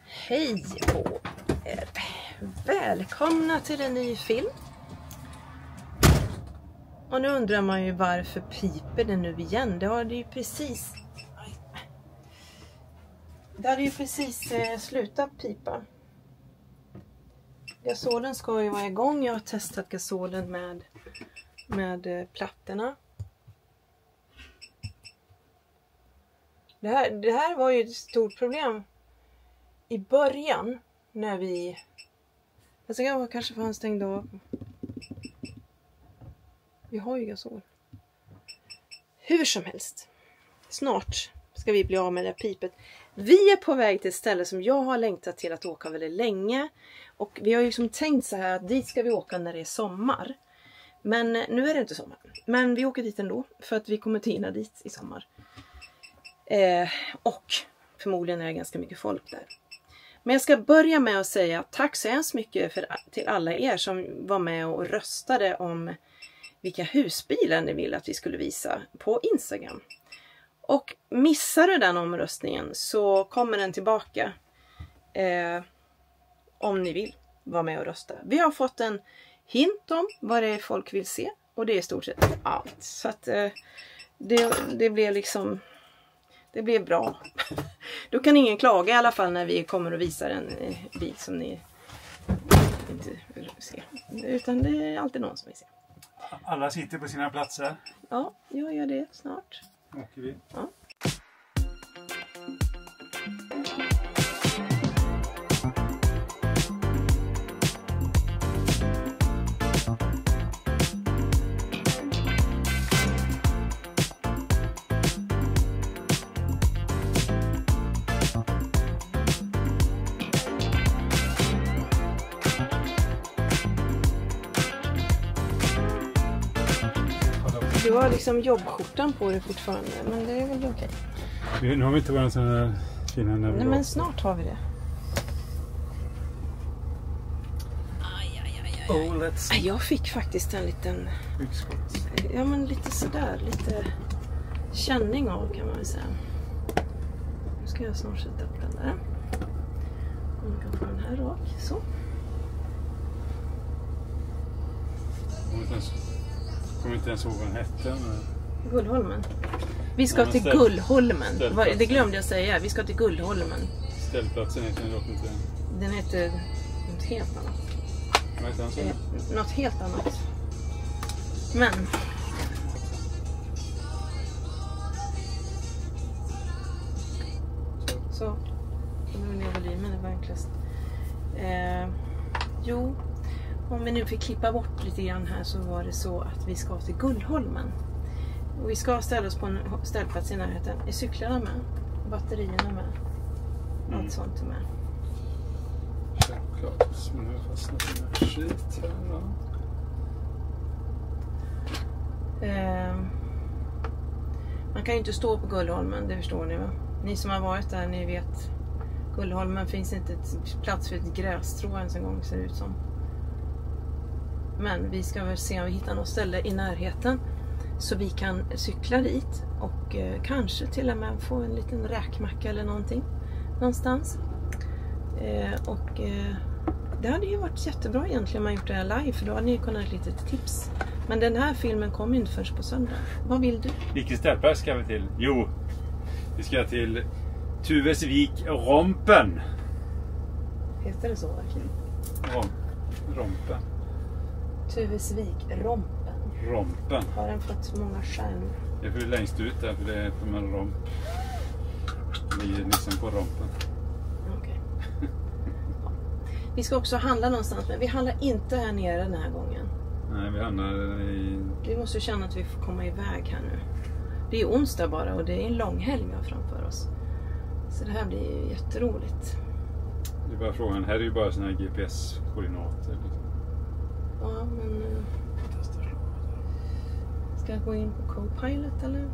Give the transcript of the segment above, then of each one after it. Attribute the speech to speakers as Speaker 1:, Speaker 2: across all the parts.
Speaker 1: Hej på er! Välkomna till en ny film. Och nu undrar man ju varför piper det nu igen. Det hade ju precis slutat pipa. Gasolen ska ju vara igång. Jag har testat gasolen med plattorna. Det här var ju ett stort problem i början när vi... Alltså jag kanske får stängd av. Vi har ju gasol. Hur som helst. Snart ska vi bli av med det här pipet. Vi är på väg till ett ställe som jag har längtat till att åka väldigt länge. Och vi har ju liksom tänkt så här att dit ska vi åka när det är sommar. Men nu är det inte sommar. Men vi åker dit ändå för att vi kommer att hinna dit i sommar. Och förmodligen är det ganska mycket folk där. Men jag ska börja med att säga tack så hemskt mycket till alla er som var med och röstade om vilka husbilar ni ville att vi skulle visa på Instagram. Och missar du den omröstningen så kommer den tillbaka om ni vill vara med och rösta. Vi har fått en hint om vad det är folk vill se och det är i stort sett allt. Så att det blir liksom... Det blir bra. Då kan ingen klaga i alla fall när vi kommer och visar en bil som ni inte vill se. Utan det är alltid någon som vill se.
Speaker 2: Alla sitter på sina platser.
Speaker 1: Ja, jag gör det snart.
Speaker 2: Åker vi.
Speaker 1: Ja. Du har liksom jobbskjortan på dig fortfarande, men det är väl okej.
Speaker 2: Nu har vi inte varit sådana här fina när vi...
Speaker 1: Nej, men snart har vi det. Jag fick faktiskt en liten...
Speaker 2: Byggskott.
Speaker 1: Ja, men lite sådär, lite känning av kan man väl säga. Nu ska jag snart sätta upp den där. Och man kan få den här rak, så.
Speaker 2: Kommer inte ens ihåg vad den hette.
Speaker 1: Gullholmen. Vi ska till Gullholmen. Det glömde jag säga. Vi ska till Gullholmen.
Speaker 2: Ställplatsen heter den dock inte.
Speaker 1: Den heter något helt annat.
Speaker 2: Vad heter den så?
Speaker 1: Något helt annat. Men... Så. Det var ner volymen, det var enklast. Jo... Om vi nu fick klippa bort lite grann här så var det så att vi ska till Gullholmen. Och vi ska ställa oss på en ställplats i närheten. Är cyklarna med? Batterierna med? Allt sånt är med.
Speaker 2: Självklart. Men nu har jag fastnat i den här skit här.
Speaker 1: Man kan ju inte stå på Gullholmen, det förstår ni va? Ni som har varit där, ni vet. Gullholmen finns inte plats för ett grässtrå ens en gång ser det ut som. Men vi ska väl se om vi hittar något ställe i närheten så vi kan cykla dit och kanske till och med få en liten räkmacka eller någonting någonstans. Det hade ju varit jättebra egentligen om man gjort det här live för då hade ni kunnat ha ett litet tips. Men den här filmen kommer ju inte först på söndag. Vad vill du?
Speaker 2: Vilken ställplats ska vi till? Jo, vi ska till Tuvesvik-Rompen.
Speaker 1: Heter det så verkligen?
Speaker 2: Rompen.
Speaker 1: Tuvesvik-Rompen.
Speaker 2: Rompen.
Speaker 1: Har den fått många stjärnor?
Speaker 2: Det är för längst ut där, för det är på en romp. Vi är liksom på rompen.
Speaker 1: Okej. Ja. Vi ska också handla någonstans, men vi handlar inte här nere den här gången.
Speaker 2: Nej, vi handlar i...
Speaker 1: Vi måste känna att vi får komma iväg här nu. Det är onsdag bara och det är en lång helg vi har framför oss. Så det här blir ju jätteroligt.
Speaker 2: Det är bara frågan, här är ju bara såna här GPS-koordinater.
Speaker 1: Ja, men... Ska jag gå in på Copilot eller?
Speaker 2: Gör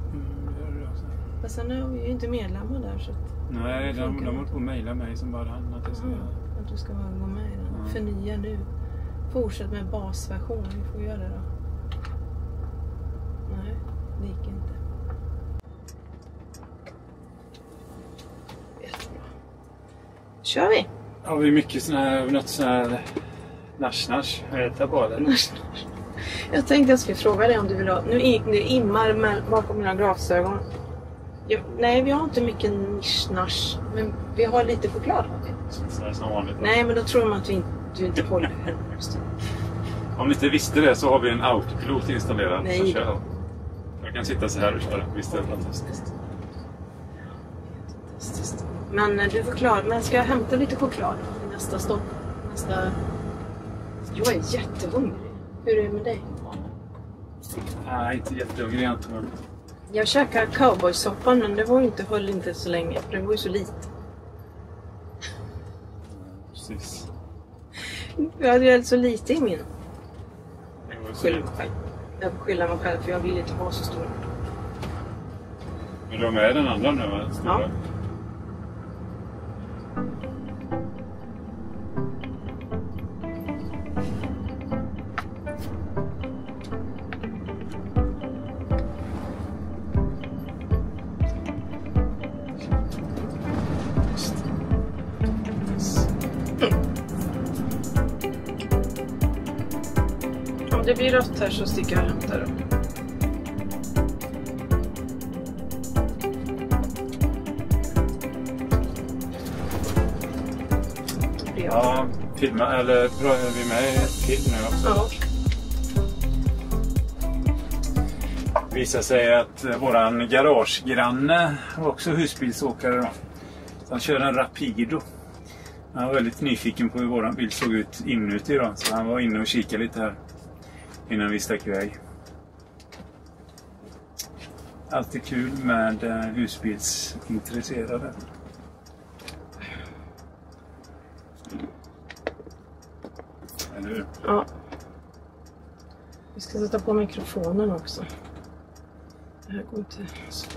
Speaker 2: det också.
Speaker 1: Men sen är vi ju inte medlemmar där så att...
Speaker 2: Nej, de håller på att mejla mig som bara han att jag ska...
Speaker 1: Att du ska gå med i den. Förnya nu. Fortsätt med basversion. Vi får göra det då. Nej, det gick inte. Jättebra. Kör vi?
Speaker 2: Har vi mycket något sån här nash-nash att äta på eller?
Speaker 1: Jag tänkte jag skulle fråga dig om du vill ha... Nu immar bakom mina glasögon. Nej, vi har inte mycket nisch-nash. Men vi har lite choklad.
Speaker 2: Så här som vanligt.
Speaker 1: Nej, men då tror de att du inte håller henne.
Speaker 2: Om ni inte visste det så har vi en autopilot installerad.
Speaker 1: Nej.
Speaker 2: Så kör. Jag kan sitta så här och köra. Visst är det fantastiskt.
Speaker 1: Men du förklarar, men ska jag hämta lite choklad i nästa stopp? Jag är jättehungrig. Hur är det med dig?
Speaker 2: Nej, inte jättehungrig egentligen.
Speaker 1: Jag käkade cowboysoppan, men det höll inte så länge. För den var ju så liten.
Speaker 2: Precis.
Speaker 1: Jag hade så lite i min.
Speaker 2: Skylla
Speaker 1: mig själv. Jag skyller mig själv för jag vill inte ha så stor.
Speaker 2: Men du har med den andra nu va?
Speaker 1: Ja. Om det blir rött här så sticker jag och hämtar dem.
Speaker 2: Ja, filma, eller är vi med i film nu också?
Speaker 1: Ja.
Speaker 2: Visar sig att våran garagegranne var också husbilsåkare då. Så han kör en Rapido. Han var väldigt nyfiken på hur våran bil såg ut inuti då. Så han var inne och kikade lite här innan vi stack iväg. Alltid kul med husbilsintresserade. Eller hur?
Speaker 1: Ja. Vi ska sätta på mikrofonen också. Det här går inte så.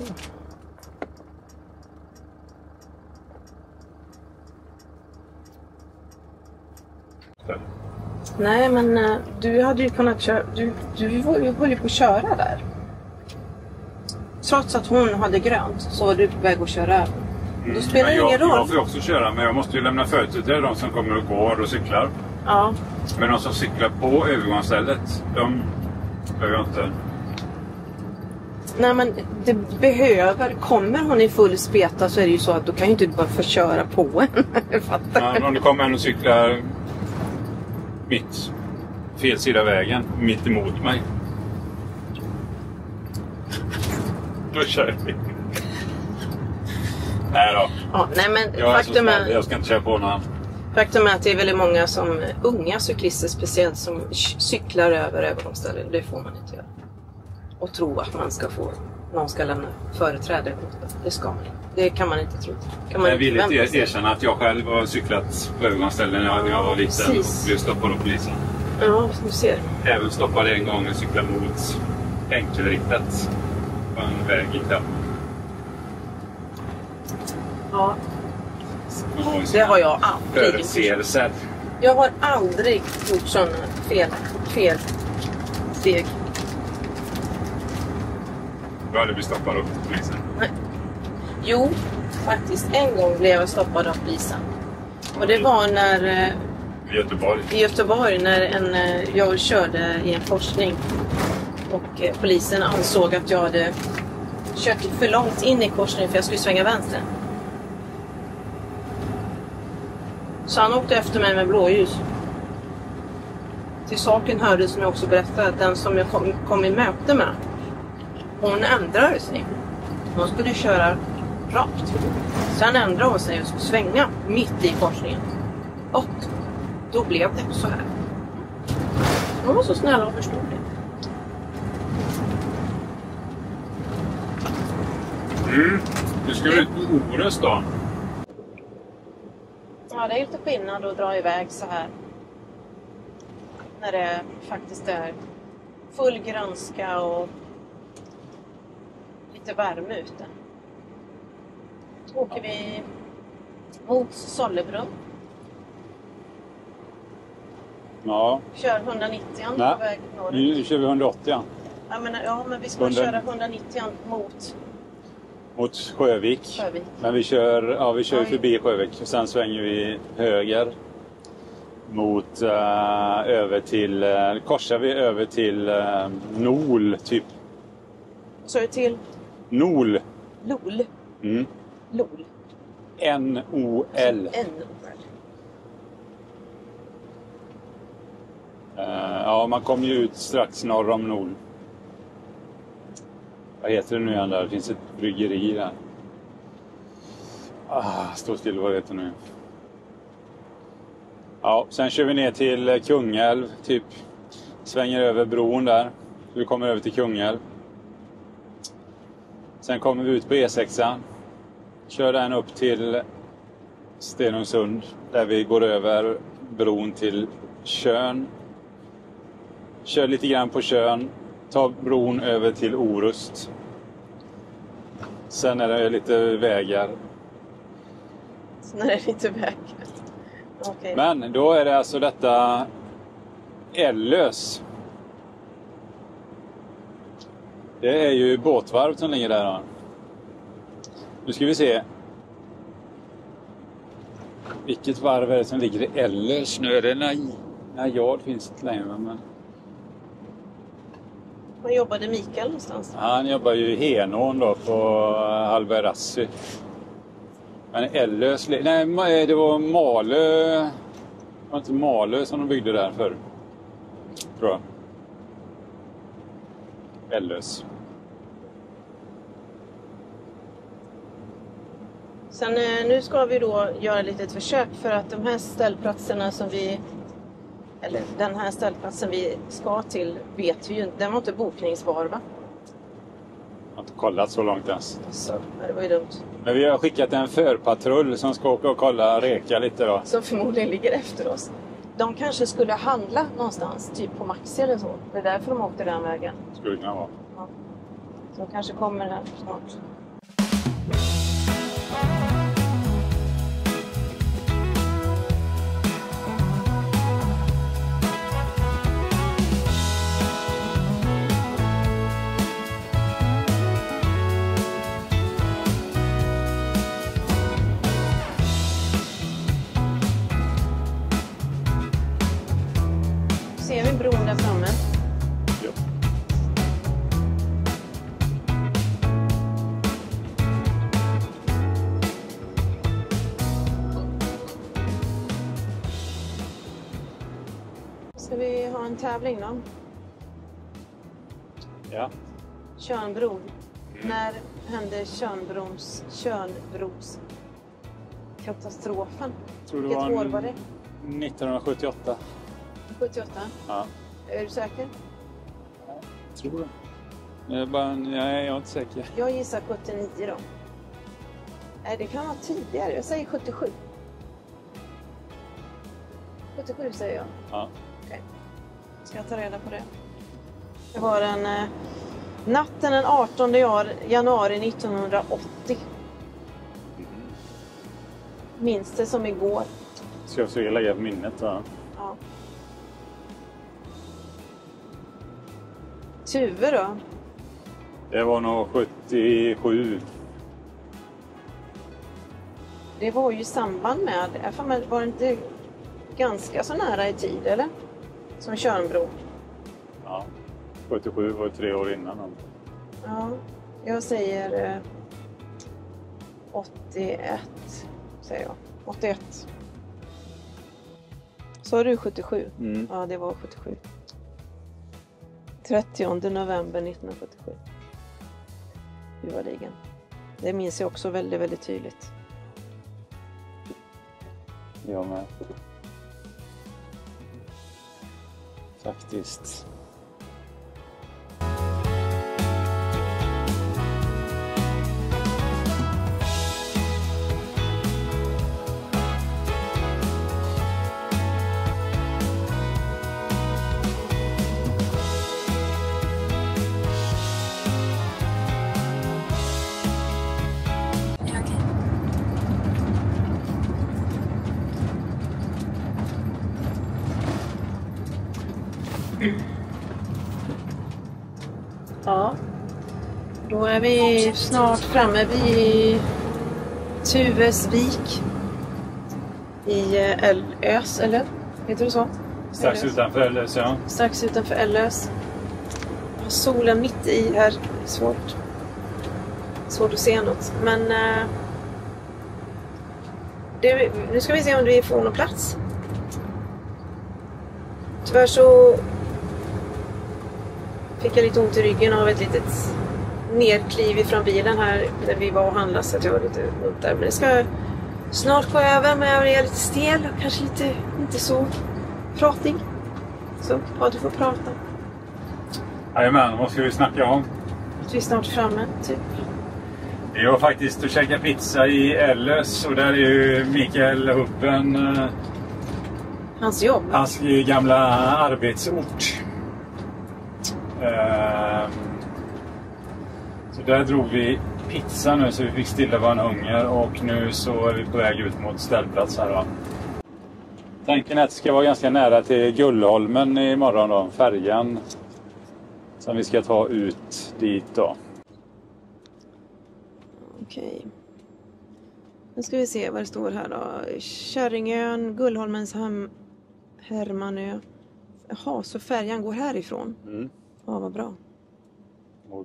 Speaker 1: Nej, men du hade ju kunnat köra. Du höll ju på att köra där. Trots att hon hade grönt så var du på väg att köra över. Då spelar det ingen roll.
Speaker 2: Jag får också köra, men jag måste ju lämna företräde de som kommer och går och cyklar.
Speaker 1: Ja.
Speaker 2: Men de som cyklar på övergångsstället, de behöver inte.
Speaker 1: Nej, men det behöver. Kommer hon i full speta så är det ju så att då kan ju inte du bara få köra på en.
Speaker 2: Ja, men om det kommer en och cyklar mitt fel sida vägen, mitt emot mig. Då kör vi. Nej då.
Speaker 1: Ja, nej, men
Speaker 2: jag ska inte köra på någon.
Speaker 1: Faktum är att det är väldigt många unga cyklister speciellt som cyklar över övergångsställen. Det får man inte göra. Och tro att någon ska lämna företräde. Det ska man. Det kan man inte tro.
Speaker 2: Jag vill inte erkänna att jag själv har cyklat på övergångsställen när jag var liten och blev stoppad av polisen.
Speaker 1: Ja, du ser.
Speaker 2: Även stoppade en gång och cyklade mot enkelriktat på en väg i Kalmar.
Speaker 1: Ja. Det har jag aldrig
Speaker 2: gjort.
Speaker 1: Jag har aldrig gjort sådana fel steg.
Speaker 2: Du hade blivit stoppad av polisen?
Speaker 1: Nej. Jo, faktiskt. En gång blev jag stoppad av polisen. Och det var när... I Göteborg när jag körde i en korsning. Och polisen ansåg att jag hade kört för långt in i korsningen för jag skulle svänga vänster. Så han åkte efter mig med blåljus. Till saken hörde, som jag också berättade, att den som jag kom i möte med, hon ändrade sig. Hon skulle köra rakt. Sen ändrade hon sig och skulle svänga mitt i korsningen. Och då blev det så här. Hon var så snäll och förstod det.
Speaker 2: Nu ska vi ut på Orust då.
Speaker 1: Ja, det är lite skillnad att dra iväg så här. När det faktiskt är full grönska och lite värme ute. Då åker vi mot Sollebrunn.
Speaker 2: Ja.
Speaker 1: Kör 190 på väg norrut.
Speaker 2: Nu kör vi 180.
Speaker 1: Ja, men vi ska köra 190 mot
Speaker 2: mot Sjövik. Men vi kör ju förbi Sjövik och sen svänger vi höger mot över till korsar vi över till Nol typ.
Speaker 1: Så är det till
Speaker 2: Nol.
Speaker 1: LOL.
Speaker 2: Mm.
Speaker 1: LOL.
Speaker 2: N-O-L. Ja, man kommer ju ut strax norr om Nol. Vad heter det nu igen där? Det finns ett bryggeri där. Stå still, vad heter det nu? Ja, sen kör vi ner till Kungälv typ. Svänger över bron där. Vi kommer över till Kungälv. Sen kommer vi ut på E6. Kör den upp till Stenungsund. Där vi går över bron till Tjörn. Kör lite grann på Tjörn. Tar bron över till Orust. Sen är det lite vägar.
Speaker 1: Sen är det lite vägar. Okay.
Speaker 2: Men då är det alltså detta Ellös. Det är ju båtvarv som ligger där då. Nu ska vi se. Vilket varv är det som ligger i Ellös? Nu är det Najard finns inte längre. Men...
Speaker 1: Var jobbade Mikael någonstans?
Speaker 2: Han jobbar ju i Henån då på Hallberg Rassi. Men Ellös... Nej, det var Malö... Det var inte Malö som de byggde där förr. Tror jag. Ellös.
Speaker 1: Sen nu ska vi då göra lite ett försök för att de här ställplatserna som vi... Eller den här ställplatsen vi ska till vet vi ju inte. Den var inte bokningsbar, va?
Speaker 2: Jag har inte kollat så långt ens.
Speaker 1: Så, det var ju dumt.
Speaker 2: Men vi har skickat en förpatrull som ska åka och kolla reka lite då.
Speaker 1: Som förmodligen ligger efter oss. De kanske skulle handla någonstans, typ på Maxi eller så. Det är därför de åkte den vägen.
Speaker 2: Skulle kunna vara.
Speaker 1: Ja. Så de kanske kommer här snart. Ser vi bron där framme?
Speaker 2: Ja.
Speaker 1: Ska vi ha en tävling då?
Speaker 2: Ja.
Speaker 1: Tjörnbron. När hände Tjörnbros katastrofen? Vilket år var det?
Speaker 2: 1978.
Speaker 1: 78?
Speaker 2: Ja.
Speaker 1: Är du säker?
Speaker 2: Tror du? Jag är inte säker.
Speaker 1: Jag gissar 79 då. Nej, det kan vara tidigare. Jag säger 77. 77 säger jag.
Speaker 2: Ja.
Speaker 1: Okej. Ska jag ta reda på det? Det var natten den 18 januari 1980. Minns det som igår.
Speaker 2: Ska jag försöka lägga på minnet va?
Speaker 1: Ja. Tuve då?
Speaker 2: Det var nog 77.
Speaker 1: Det var ju i samband med, var det inte ganska så nära i tid eller? Som Tjörnbro.
Speaker 2: Ja, 77 var 3 år innan.
Speaker 1: Ja, jag säger 81 säger jag. 81. Så du 77?
Speaker 2: Mm.
Speaker 1: Ja, det var 77. 30 november 1977. Det var ligan. Det minns jag också väldigt, väldigt tydligt.
Speaker 2: Jag med. Faktiskt.
Speaker 1: Ja, Då är vi snart framme vid Tuvesvik i Ellös, eller? Heter det så?
Speaker 2: Strax utanför Ellös, ja.
Speaker 1: Strax utanför Ellös. Solen mitt i här. Svårt att se något. Men nu ska vi se om vi får någon plats. Tyvärr så fick jag lite ont i ryggen av ett litet nedkliv ifrån bilen här när vi var och handlade, så att jag var lite ont där. Men det ska snart gå över, men jag är lite stel och kanske inte så pratig. Så ja, du får prata.
Speaker 2: Jajamän, vad ska vi snacka om?
Speaker 1: Att vi är snart framme, typ.
Speaker 2: Jag var faktiskt och käkade pizza i Ellös och där är ju Mikael Hubben,
Speaker 1: Hans jobb.
Speaker 2: hans gamla arbetsort. Så där drog vi pizza nu så vi fick stilla vår hunger och nu så är vi på väg ut mot ställplats här då. Tanken är att det ska vara ganska nära till Gullholmen imorgon då, färjan som vi ska ta ut dit då.
Speaker 1: Okej. Nu ska vi se vad det står här då. Kärringön, Gullholmens Hermanö. Jaha, så färjan går härifrån.
Speaker 2: Mm.
Speaker 1: Ja, vad bra.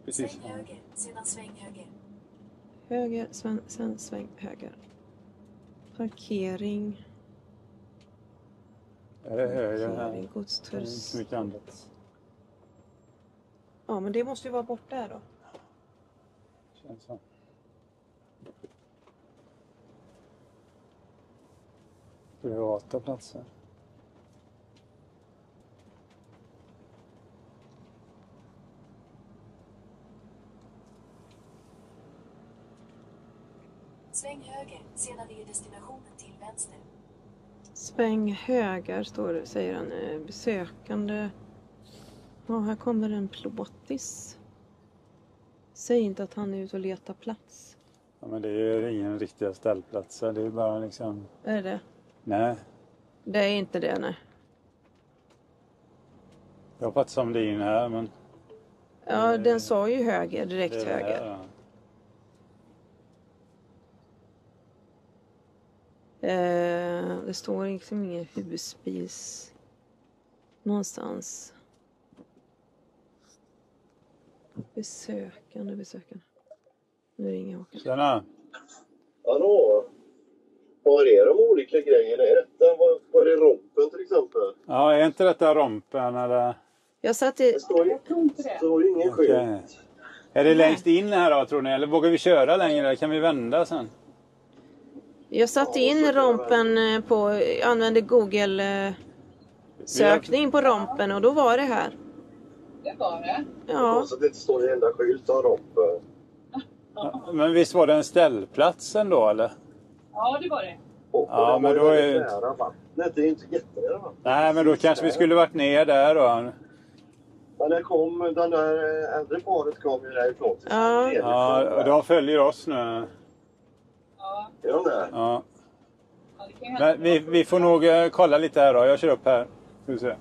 Speaker 2: Precis.
Speaker 3: Sväng höger, sedan sväng höger.
Speaker 1: Höger, sen sväng höger. Parkering.
Speaker 2: Är det höger här?
Speaker 1: Parkering,
Speaker 2: Det är inte
Speaker 1: godstuss.
Speaker 2: så mycket annat.
Speaker 1: Ja, men det måste ju vara bort där då.
Speaker 2: Känns så. Privata platser.
Speaker 3: Sväng höger, sedan är destinationen till vänster.
Speaker 1: Sväng höger står det, säger han. Besökande. Ja, här kommer en plåtis. Säg inte att han är ute och letar plats.
Speaker 2: Ja, men det är ju ingen riktiga ställplatser. Det är bara liksom...
Speaker 1: Är det?
Speaker 2: Nej.
Speaker 1: Det är inte det, nej.
Speaker 2: Jag har pratat om det in här, men...
Speaker 1: Ja, den sa ju höger, direkt
Speaker 2: det är
Speaker 1: höger.
Speaker 2: här, ja.
Speaker 1: Det står liksom ingen husbils någonstans. Besökande. Nu ringer Håkan.
Speaker 2: Tjena!
Speaker 4: Hallå? Var är de olika grejerna? Är detta, var är rompen till exempel?
Speaker 2: Ja, är inte detta rompen eller?
Speaker 1: Jag satt i...
Speaker 4: Det står ju ingen skylt.
Speaker 2: Okej. Är det längst in här då, tror ni? Eller vågar vi köra längre? Kan vi vända sen?
Speaker 1: Jag satte in rompen på... Jag använde Google sökning på rompen och då var det här.
Speaker 5: Det var det.
Speaker 1: Ja.
Speaker 4: Så det inte står en enda skylt av rompen.
Speaker 2: Ja, men visst var det en ställplats ändå, eller?
Speaker 5: Ja, det var det.
Speaker 2: Ja, men då är...
Speaker 4: Nära vattnet, det är inte jättenära vattnet.
Speaker 2: Nej, men då kanske vi skulle varit ner där då.
Speaker 4: Men det kom, den där äldre paret kom ju därifrån.
Speaker 1: Ja.
Speaker 2: Ja, och de följer oss nu.
Speaker 5: Ja,
Speaker 4: Är de där?
Speaker 2: Ja.
Speaker 5: ja det kan ju hända.
Speaker 2: Men vi får nog kolla lite här då. Jag kör upp här. Ska vi se.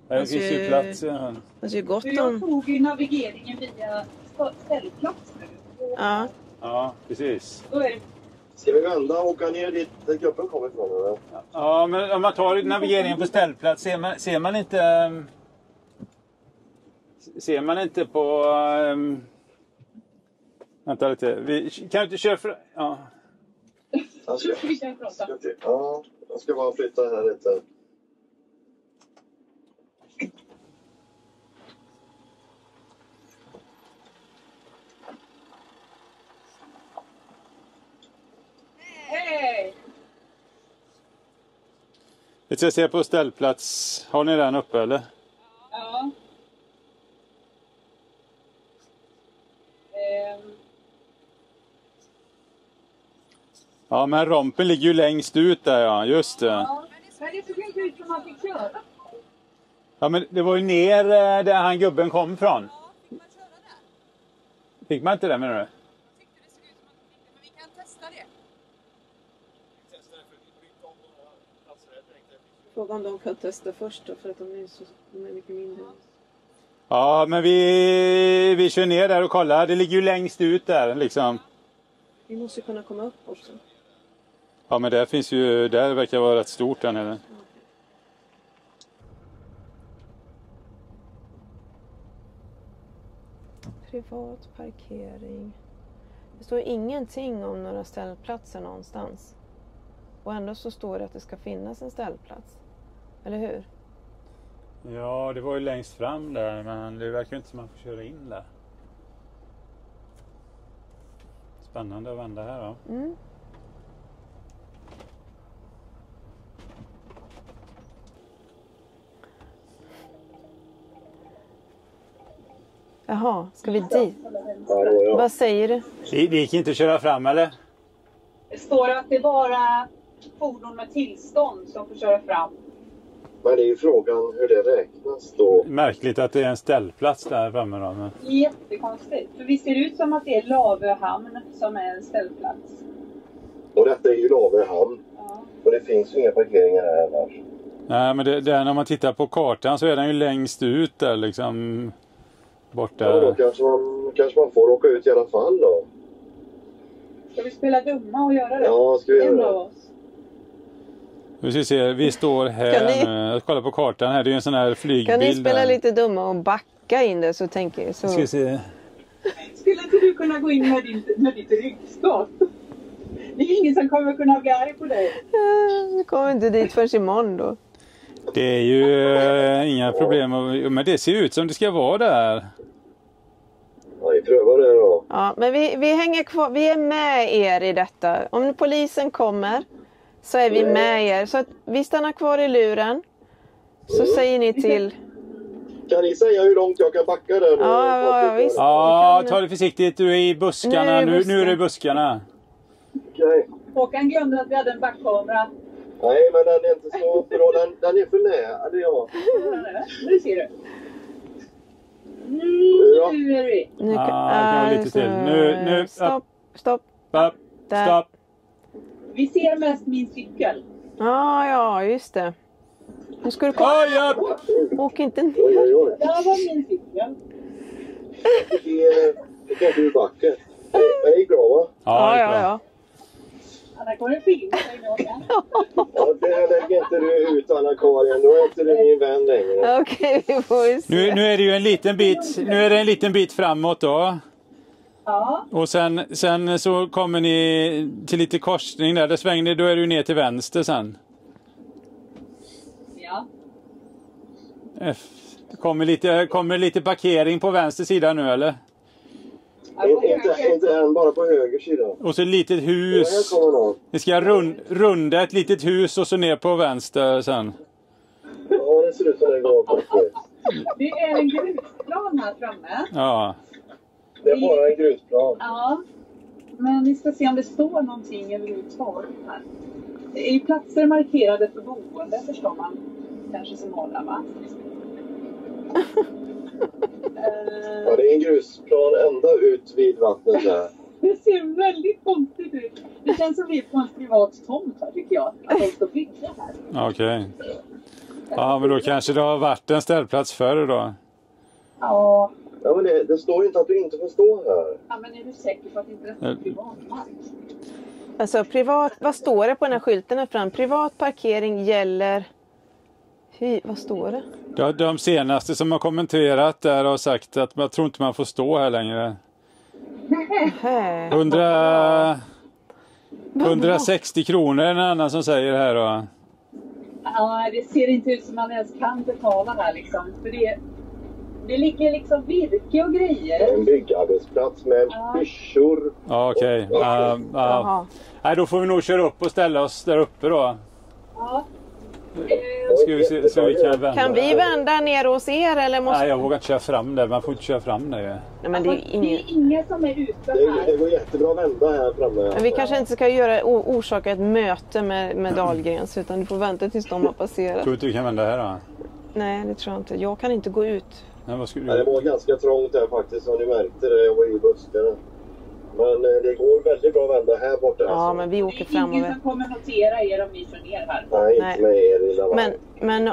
Speaker 2: Här
Speaker 1: Alltså,
Speaker 2: finns ju plats. Ja.
Speaker 1: Alltså ju gott
Speaker 5: För jag
Speaker 1: om...
Speaker 5: tog ju navigeringen via ställplats nu.
Speaker 1: Ja.
Speaker 2: Ja, precis.
Speaker 5: Då är det...
Speaker 4: Ska vi vända och åka ner dit där gruppen kommer ifrån? Eller?
Speaker 2: Ja, men om man tar navigeringen på ställplats ser man inte... Ser man inte på... Vänta lite. Vi kan inte köra för... Ja.
Speaker 5: Vi kan prata.
Speaker 4: Ja, jag ska bara flytta här lite.
Speaker 5: Hej!
Speaker 2: Jag ska se på ställplats. Har ni den uppe eller?
Speaker 5: Ja.
Speaker 2: Ja, men rompen ligger ju längst ut där, ja. Just det.
Speaker 5: Ja. Men det såg inte ut som man fick köra.
Speaker 2: Ja, men det var ju ner där han gubben kom från.
Speaker 6: Fick man köra där?
Speaker 2: Fick man inte det, menar du?
Speaker 6: Jag tyckte det såg ut som att man fick det, men vi kan testa det.
Speaker 1: Fråga om de kan testa först då, för att de är mycket mindre.
Speaker 2: Ja, men vi kör ner där och kollar. Det ligger ju längst ut där liksom.
Speaker 1: Vi måste kunna komma upp också.
Speaker 2: Ja, men där finns ju, där verkar vara rätt stort där nere.
Speaker 1: Privat parkering. Det står ingenting om några ställplatser någonstans. Och ändå så står det att det ska finnas en ställplats. Eller hur?
Speaker 2: Ja, det var ju längst fram där, men det verkar inte som man får köra in där. Spännande att vända här då.
Speaker 1: Mm. Jaha, ska vi dit?
Speaker 4: Ja.
Speaker 1: Vad säger du?
Speaker 2: Det gick inte att köra fram, eller?
Speaker 5: Det står att det är bara fordon med tillstånd som får köra fram.
Speaker 4: Men det är ju frågan hur det räknas då.
Speaker 2: Märkligt att det är en ställplats där framme då. Men...
Speaker 5: Jättekonstigt. För vi ser ut som att det är Lavöhamn som är en ställplats.
Speaker 4: Och detta är ju Lavöhamn.
Speaker 5: Ja.
Speaker 4: Och det finns ju inga parkeringar här annars.
Speaker 2: Nej, men det när man tittar på kartan så är den ju längst ut där liksom. Borta.
Speaker 4: Ja, då kanske man får åka ut i alla fall då.
Speaker 5: Ska vi spela dumma och göra det?
Speaker 4: Ja, ska vi
Speaker 5: En
Speaker 4: göra
Speaker 5: av
Speaker 4: det?
Speaker 5: oss.
Speaker 2: Nu ska vi se, vi står här nu. Jag kollar på kartan här, det är ju en sån här flygbild.
Speaker 1: Kan ni spela
Speaker 2: där.
Speaker 1: lite dumma och backa in det så tänker jag så.
Speaker 2: Ska vi se.
Speaker 5: Skulle inte du kunna gå in med ditt ryggskott? Det är ingen som kommer kunna bli arg på dig.
Speaker 1: Vi kommer inte dit förrän imorgon då.
Speaker 2: Det är ju inga problem, men det ser ut som det ska vara där.
Speaker 4: Ja, vi prövar det då.
Speaker 1: Ja, men vi hänger kvar, vi är med er i detta. Om polisen kommer så är vi med er. Så att vi stannar kvar i luren. Så säger ni till.
Speaker 4: Kan ni säga hur långt jag kan backa där?
Speaker 1: Ja, visst.
Speaker 2: Ja, ta det försiktigt, du är i buskarna. Nu är du i buskarna.
Speaker 4: Okej.
Speaker 5: Håkan glömde att vi hade en backkamera.
Speaker 4: Nej, men den är inte så bra. Den är för nära. Det är jag.
Speaker 5: Nu ser du.
Speaker 4: Ja.
Speaker 5: Nu är vi.
Speaker 1: Nu
Speaker 2: det kan vara lite till. Nu,
Speaker 1: Stopp.
Speaker 2: Stopp,
Speaker 1: Där.
Speaker 2: stopp.
Speaker 5: Vi ser mest min cykel.
Speaker 1: Ja, just det. Nu ska du komma.
Speaker 2: Oj, upp!
Speaker 1: Åk inte
Speaker 4: Oj,
Speaker 1: ner.
Speaker 4: oj, oj.
Speaker 5: Där var min cykel.
Speaker 4: Det kan du backa. Det gick bra, va?
Speaker 2: Ja, det är bra.
Speaker 1: Ja.
Speaker 5: Där kommer en film.
Speaker 4: Ja, det här lägger inte du ut, Anna-Karin. Då är inte du min vän längre.
Speaker 1: Okej, vi får se.
Speaker 2: Nu är det ju en liten bit framåt då.
Speaker 5: Ja.
Speaker 2: Och sen så kommer ni till lite korsning där svänger ni, då är du ner till vänster sen.
Speaker 5: Ja.
Speaker 2: Det kommer lite parkering på vänster sida nu, eller?
Speaker 4: Inte än, bara på höger sida.
Speaker 2: Och så ett litet
Speaker 4: Ja,
Speaker 2: hus.
Speaker 4: här kommer någon.
Speaker 2: Ni ska runda ett litet hus och så ner på vänster sen.
Speaker 4: Ja, det ser ut som det går faktiskt.
Speaker 5: Det är en grusplan här framme.
Speaker 2: Ja.
Speaker 4: Det är bara en grusplan.
Speaker 5: Ja. Men vi ska se om det står någonting överhuvudtaget här. Det är ju platser markerade för boende, förstår man. Kanske som håller, va?
Speaker 4: Ja, det är en grusplan ända ut vid vattnet där.
Speaker 5: Det ser väldigt konstigt ut. Det känns som vi är på en privat tomt här, tycker jag. Att de ska bygga här.
Speaker 2: Okej. Ja, men då kanske det har varit en ställplats förr då.
Speaker 5: Ja.
Speaker 4: Ja, men det står inte att du inte får stå här.
Speaker 5: Ja, men är du säker på att inte det är privat mark?
Speaker 1: Alltså privat, vad står det på den här skylten här fram? Privat parkering gäller... Vad står det?
Speaker 2: De senaste som har kommenterat där har sagt att man tror inte man får stå här längre. 160 kronor är en annan som säger här då.
Speaker 5: Ja, det ser inte ut som man ens kan betala här liksom. För det ligger liksom virke och grejer.
Speaker 4: En byggarbetsplats med byssor.
Speaker 2: Ja, okej.
Speaker 1: Jaha.
Speaker 2: Nej, då får vi nog köra upp och ställa oss där uppe då.
Speaker 5: Ja.
Speaker 2: Ska vi se så vi kan vända.
Speaker 1: Kan vi vända ner hos er eller måste...
Speaker 2: Nej, jag vågar inte köra fram där. Man får inte köra fram där.
Speaker 1: Nej, men det är
Speaker 5: Det
Speaker 1: ingen...
Speaker 5: är ingen som är ute
Speaker 4: Det
Speaker 5: här.
Speaker 4: går jättebra att vända här framme.
Speaker 1: Men vi kanske inte ska orsaka ett möte med Dahlgrens utan du får vänta tills de har passerat.
Speaker 2: Tror du inte vi kan vända här då?
Speaker 1: Nej, det tror jag inte. Jag kan inte gå ut.
Speaker 2: Nej, vad skulle
Speaker 4: Ja, det
Speaker 2: du...
Speaker 4: var ganska trångt här faktiskt, som ni märkte det. Jag var i buskarna. Men det går väldigt bra att vända här borta.
Speaker 1: Ja,
Speaker 4: alltså.
Speaker 1: men vi
Speaker 5: Det
Speaker 1: åker
Speaker 5: är
Speaker 1: fram
Speaker 5: ingen som kommer notera er om ni kör ner här.
Speaker 4: Nej,
Speaker 1: Nej.
Speaker 4: inte med er lilla vagn.
Speaker 1: Men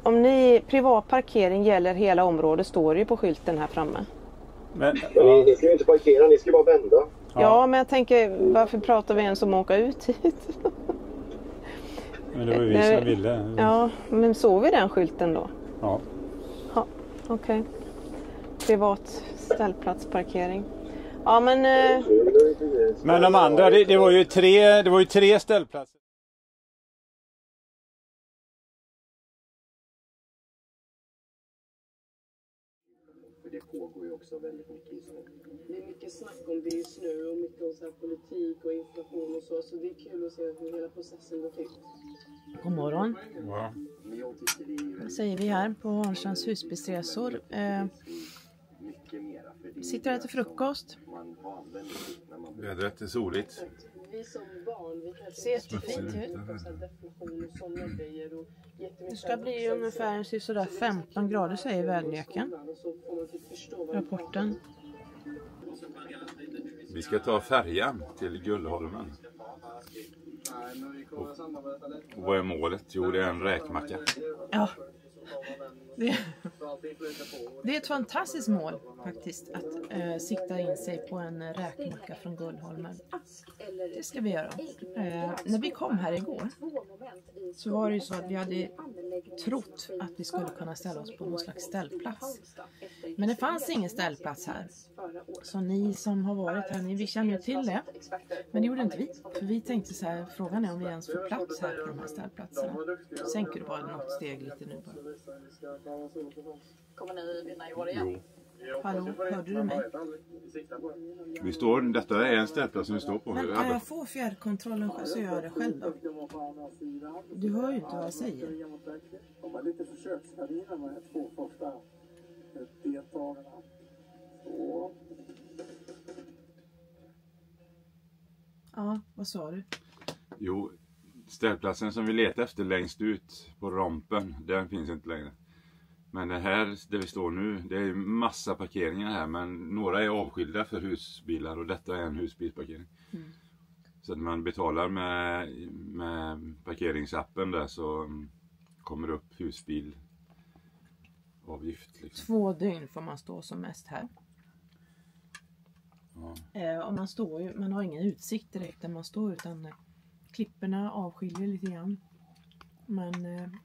Speaker 1: om ni privat parkering gäller hela området, står det ju på skylten här framme.
Speaker 2: Men,
Speaker 4: Men ni ska ju inte parkera, ni ska bara vända.
Speaker 1: Ja, men jag tänker, varför pratar vi ens om att åka ut hit?
Speaker 2: men det var ju vi som ville.
Speaker 1: Ja, men såg vi den skylten då?
Speaker 2: Ja.
Speaker 1: Ja, okej. Privat ställplatsparkering. Ja, men...
Speaker 2: Men de andra, det var ju tre ställplatser.
Speaker 7: Det pågår ju också väldigt mycket just nu. Det är mycket snack om det just nu och mycket om så här politik och inflation och så det är kul att se hur hela processen går till.
Speaker 1: God morgon.
Speaker 2: Ja.
Speaker 7: Men jag tycker det är
Speaker 1: Säger vi här på Arnstrands husbilsresor.
Speaker 7: mycket mera för det
Speaker 1: Sitter och äter frukost.
Speaker 7: man har använt när man
Speaker 2: Vädret är soligt.
Speaker 7: vi som barn, vi kanske
Speaker 1: Ser jättefint ut.
Speaker 7: så här definition och sådana grejer och jättemycket.
Speaker 1: Det ska bli ungefär sådär 15 grader säger väderleken.
Speaker 7: Och så får man typ förstå vad
Speaker 1: Rapporten.
Speaker 2: Vi ska ta färjan till Gullholmen. Och vad är målet? Jo, det är en räkmacka.
Speaker 1: Ja. Det är ett fantastiskt mål faktiskt att sikta in sig på en räkmacka från Gullholmen. Det ska vi göra. När vi kom här igår så var det ju så att vi hade trott att vi skulle kunna ställa oss på någon slags ställplats. Men det fanns ingen ställplats här. Så ni som har varit här, vi känner ju till det. Men det gjorde inte vi. För vi tänkte så här, frågan är om vi ens får plats här på de här ställplatserna. Sänker du bara något steg lite nu bara.
Speaker 6: Kommer ni vinna i år igen?
Speaker 2: Jo.
Speaker 1: Hallå, hörde du mig?
Speaker 2: Vi står, detta är en ställplats som vi står på.
Speaker 1: Men kan jag få fjärrkontrollen så gör jag det själv då? Du hör ju inte vad jag säger.
Speaker 7: De har lite försökskaninor med 2 första deltagarna. Så.
Speaker 1: Ja, vad sa du?
Speaker 2: Jo, ställplatsen som vi letar efter längst ut på rampen, den finns inte längre. Men det här där vi står nu, det är massa parkeringar här, men några är avskilda för husbilar och detta är en husbilsparkering. Mm. Så att man betalar med parkeringsappen där så kommer det upp husbilavgift. Liksom.
Speaker 1: 2 dygn får man stå som mest här.
Speaker 2: Ja.
Speaker 1: Och man har ingen utsikt direkt där man står utan klipporna avskiljer lite grann. Man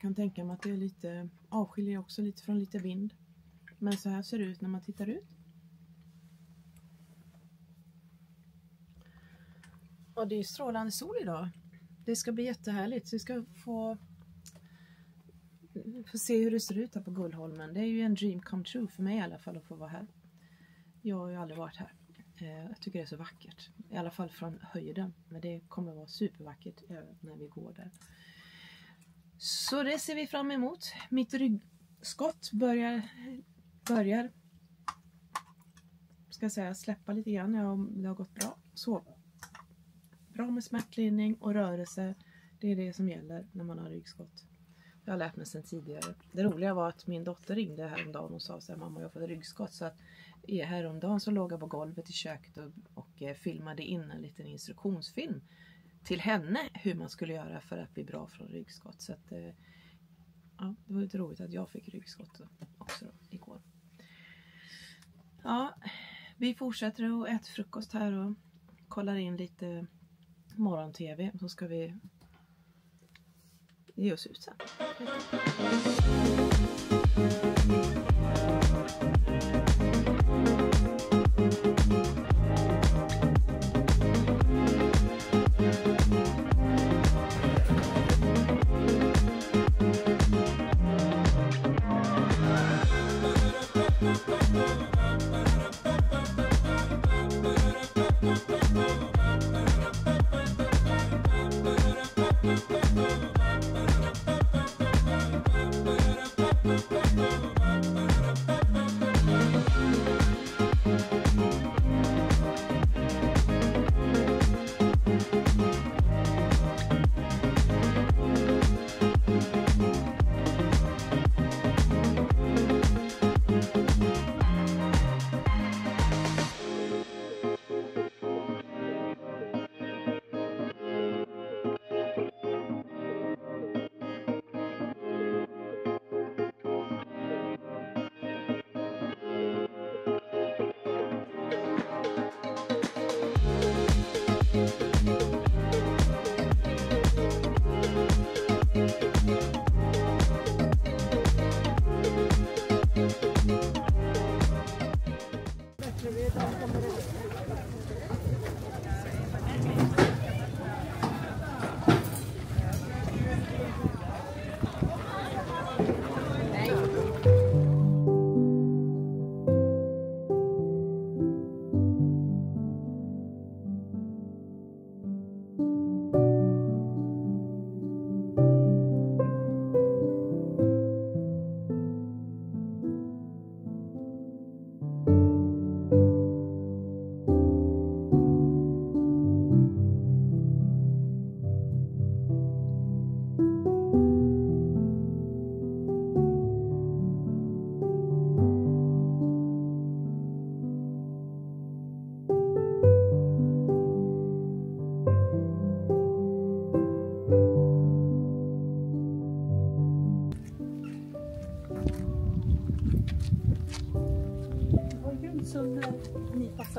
Speaker 1: kan tänka mig att det är lite avskiljer också lite från lite vind. Men så här ser det ut när man tittar ut. Och det är strålande sol idag. Det ska bli jättehärligt. Så vi ska få se hur det ser ut här på Gullholmen. Det är ju en dream come true för mig i alla fall att få vara här. Jag har ju aldrig varit här. Jag tycker det är så vackert. I alla fall från höjden. Men det kommer vara supervackert när vi går där. Så det ser vi fram emot. Mitt ryggskott börjar ska jag säga, släppa lite grann. Det har gått bra. Så bra med smärtlindring och rörelse. Det är det som gäller när man har ryggskott. Jag har lärt mig sedan tidigare. Det roliga var att min dotter ringde häromdagen och sa så här, mamma jag har fått ryggskott. Så att häromdagen så låg jag på golvet i köket och filmade in en liten instruktionsfilm till henne hur man skulle göra för att bli bra från ryggskott. Så att, ja, det var lite roligt att jag fick ryggskott också då, igår. Ja, vi fortsätter att äta frukost här och kollar in lite morgon-tv. Så ska vi ge oss ut sen.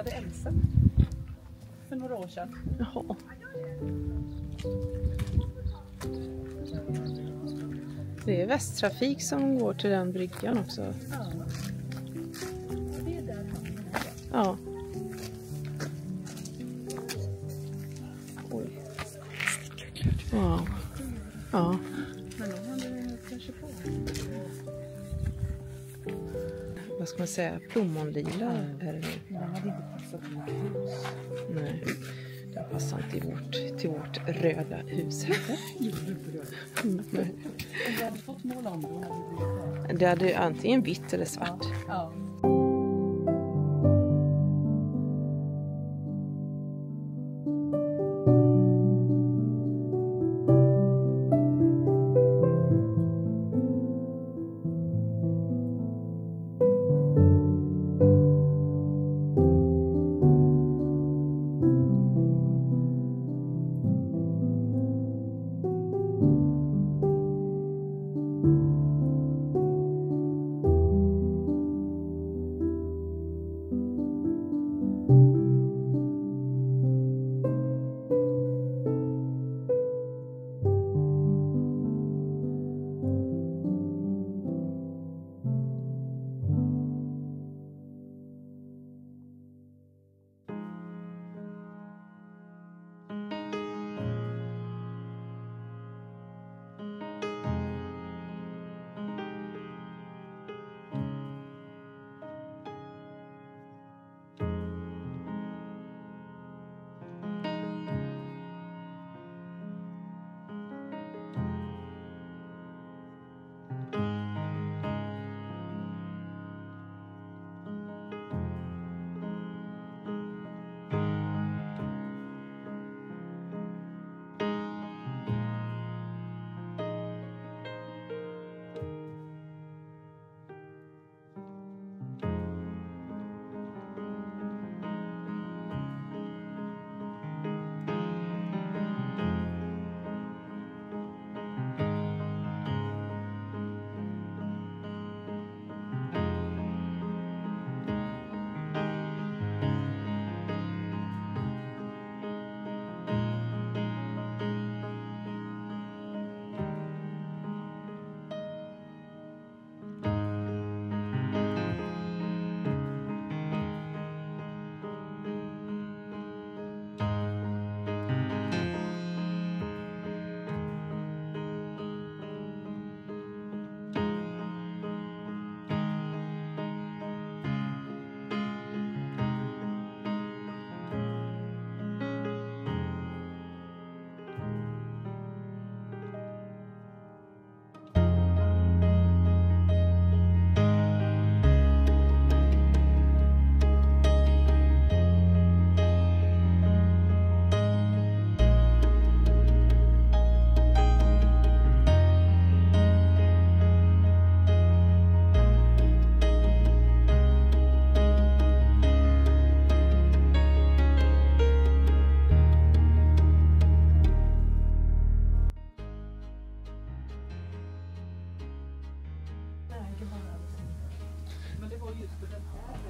Speaker 5: träffade Elsa för några år sedan.
Speaker 1: Jaha. Det är Västtrafik som går till den bryggan också.
Speaker 5: Ja. Det är där hamnen är.
Speaker 1: Ja. Oj. Ja. Ja.
Speaker 5: Men de hade kanske på.
Speaker 1: Vad ska man säga? Plommonlila är det nu.
Speaker 5: Den hade inte passat i vårt hus.
Speaker 1: Nej. Den passar inte till vårt röda hus.
Speaker 5: Om du hade fått måla om då hade det blivit bra.
Speaker 1: Det hade antingen vitt eller svart.
Speaker 5: Ja.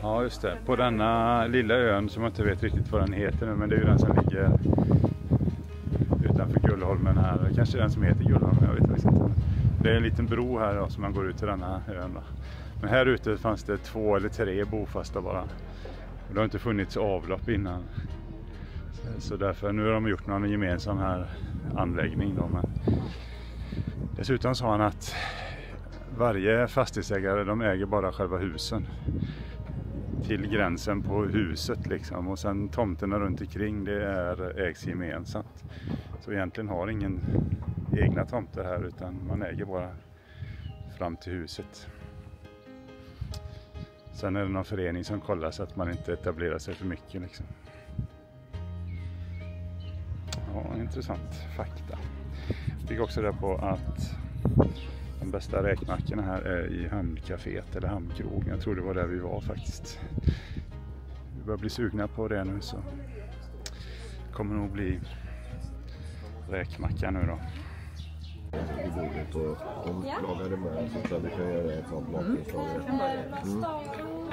Speaker 2: Ja, just det. På denna lilla ön som jag inte vet riktigt vad den heter nu, men det är ju den som ligger utanför Gullholmen här. Kanske den som heter Gullholmen, jag vet inte. Det är en liten bro här då, som man går ut till denna ön då. Men här ute fanns det 2 eller 3 bofasta bara. Och det har inte funnits avlopp innan. Så därför, nu har de gjort någon gemensam här anläggning då. Men dessutom sa han att varje fastighetsägare, de äger bara själva husen. Till gränsen på huset liksom. Och sen tomterna runt omkring, det ägs gemensamt. Så egentligen har ingen egna tomter här, utan man äger bara fram till huset. Sen är det någon förening som kollar så att man inte etablerar sig för mycket liksom. Ja, intressant fakta. Jag fick också reda på att de bästa räkmackorna här är i hamncaféet eller hamnkrogen. Jag tror det var där vi var faktiskt. Vi börjar bli sugna på det nu, så kommer nog bli räkmacka nu då.
Speaker 4: I bordet och de lagade med så att vi kan göra ett sånt matförslag.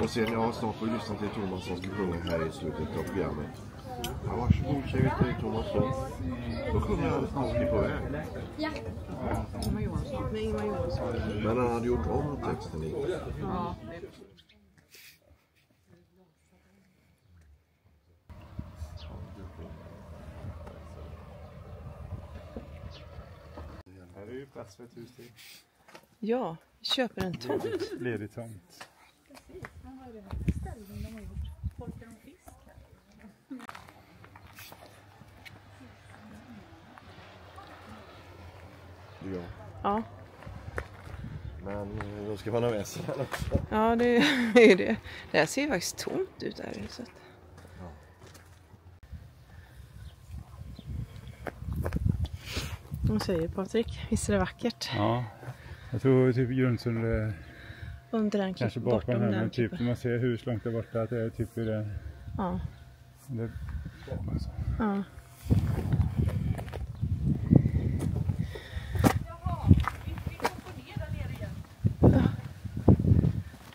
Speaker 4: Och sen, ja, snart får vi lyssna till Thomas som ska sjunga här i slutet av programmet. Ja, varsågod, säger vi till Thomas då. Då kommer han snart på väg.
Speaker 1: Ja. Ingmar Johansson. Nej, Ingmar Johansson.
Speaker 4: Men han hade gjort om texten i.
Speaker 1: Ja,
Speaker 2: Här är ju plats för ett hus till.
Speaker 1: Ja, vi köper en tomt.
Speaker 2: Ledig tomt.
Speaker 4: Ja.
Speaker 1: Ja.
Speaker 4: Men då ska man ha med sig den också.
Speaker 1: Ja, det är det. Det här ser ju faktiskt tomt ut här i huset.
Speaker 4: Ja.
Speaker 1: Vad säger Patrik? Visst är det vackert?
Speaker 2: Ja, jag tror typ Grundsund är
Speaker 1: Under den
Speaker 2: kanske
Speaker 1: bortom
Speaker 2: bakom den, men typ
Speaker 1: kuppen.
Speaker 2: man ser hus långt där borta att det är typ i den.
Speaker 1: Ja.
Speaker 2: Det, alltså.
Speaker 1: Ja.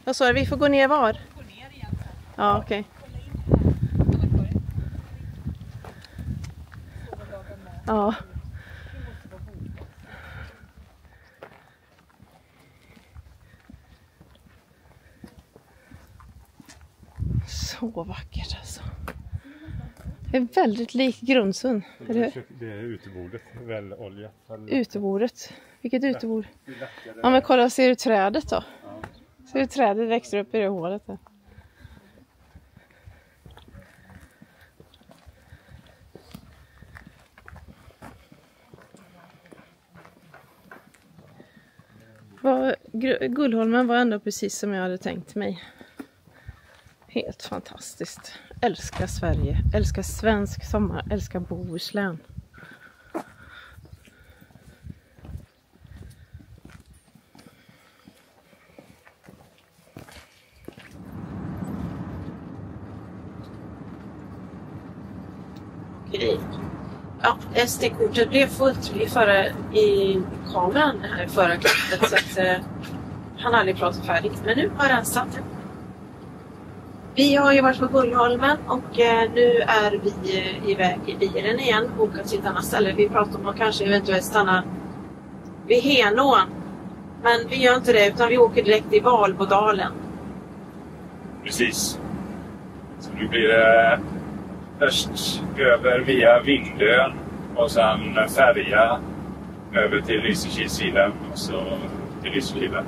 Speaker 1: Vad sa du? Vi får gå ner var?
Speaker 6: Gå ner igen sen.
Speaker 1: Ja, okej. Ja. Så vackert alltså. Det är väldigt lik Grundsund.
Speaker 2: Det är utebordet, väl olja.
Speaker 1: Utebordet. Vilket utebord? Ja, men kolla, ser du trädet då? Ser du trädet växer upp i det hålet där? Gullholmen var ändå precis som jag hade tänkt mig. Helt fantastiskt. Älskar Sverige. Älskar svensk sommar. Älskar Bohuslän. Okej. Ja, SD-kortet blev fullt i kameran här förra klippet, så att han aldrig pratat färdigt. Men nu har han satt det. Vi har ju varit på Gullholmen och nu är vi iväg i bilen igen och åka till ett annat ställe. Vi pratar om att kanske eventuellt stanna vid Henån. Men vi gör inte det, utan vi åker direkt i Valbodalen.
Speaker 2: Precis. Så nu blir det först över via Vindön och sen färja över till Lysekilsvilen och så till Lysekil.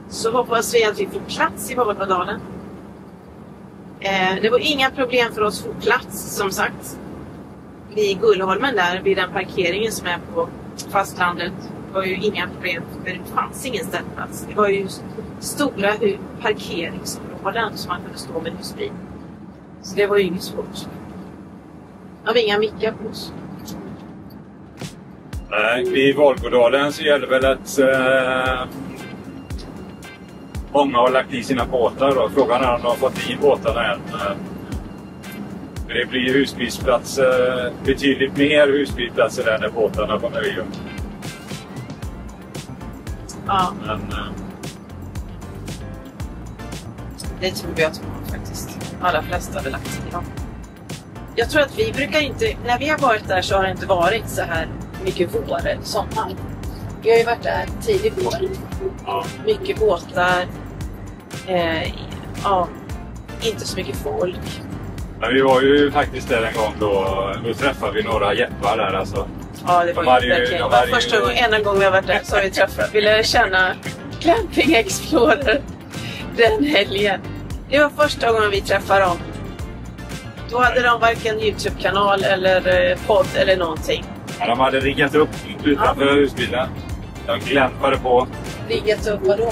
Speaker 1: Så hoppas vi att vi får plats i Valbodalen. Det var inga problem för oss att få plats, som sagt. Vid Gullholmen där, vid den parkeringen som är på fastlandet, var ju inga problem, för det fanns ingen ställplats. Det var ju stora parkeringsområden som man kunde stå med husbil. Så det var ju inget svårt. Har vi inga mickar på oss?
Speaker 2: Nej, vid Valbodalen så gäller väl att många har lagt i sina båtar då. Frågan är om de har fått i båtarna än. Det blir husbilsplatser, betydligt mer husbilsplatser än när båtarna på nöjen.
Speaker 1: Ja.
Speaker 2: Men
Speaker 1: det tror jag faktiskt. Alla flesta har lagt sig. Ja. Jag tror att vi brukar inte, när vi har varit där så har det inte varit så här mycket vår eller sommar. Vi har ju varit där tidig vår.
Speaker 2: ja.
Speaker 1: Mycket båtar. Ja, inte så mycket folk.
Speaker 2: Men vi var ju faktiskt där en gång då träffade vi några jeppar där alltså.
Speaker 1: Ja, det var ju verkligen. Det var första gången, enda gången vi har varit där så har vi träffat. Vi lärde känna Camping Explorer den helgen. Det var första gången vi träffade dem. Då hade de varken YouTube-kanal eller podd eller någonting.
Speaker 2: Ja, de hade riggat upp utanför husbilen. De glämpade på.
Speaker 1: Riggat upp vadå?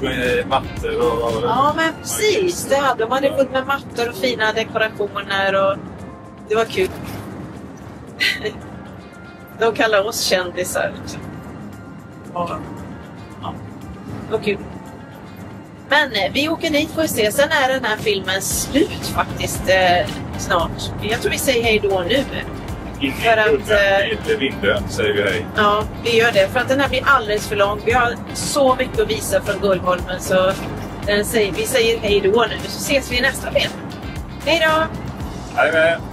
Speaker 2: Med mattor och...
Speaker 1: Ja, men precis. Det hade de. Hade fullt med mattor och fina dekorationer och det var kul. De kallar oss kändisar. Ja, det var kul. Men vi åker dit får vi se. Sen är den här filmen slut faktiskt snart. Jag tror vi säger hej då nu. För att...
Speaker 2: Till Vindön säger vi hej.
Speaker 1: Ja, vi gör det. För att den här blir alldeles för lång. Vi har så mycket att visa från Gullholmen så Vi säger hej då nu, så ses vi i nästa film. Hej då!
Speaker 2: Hej med!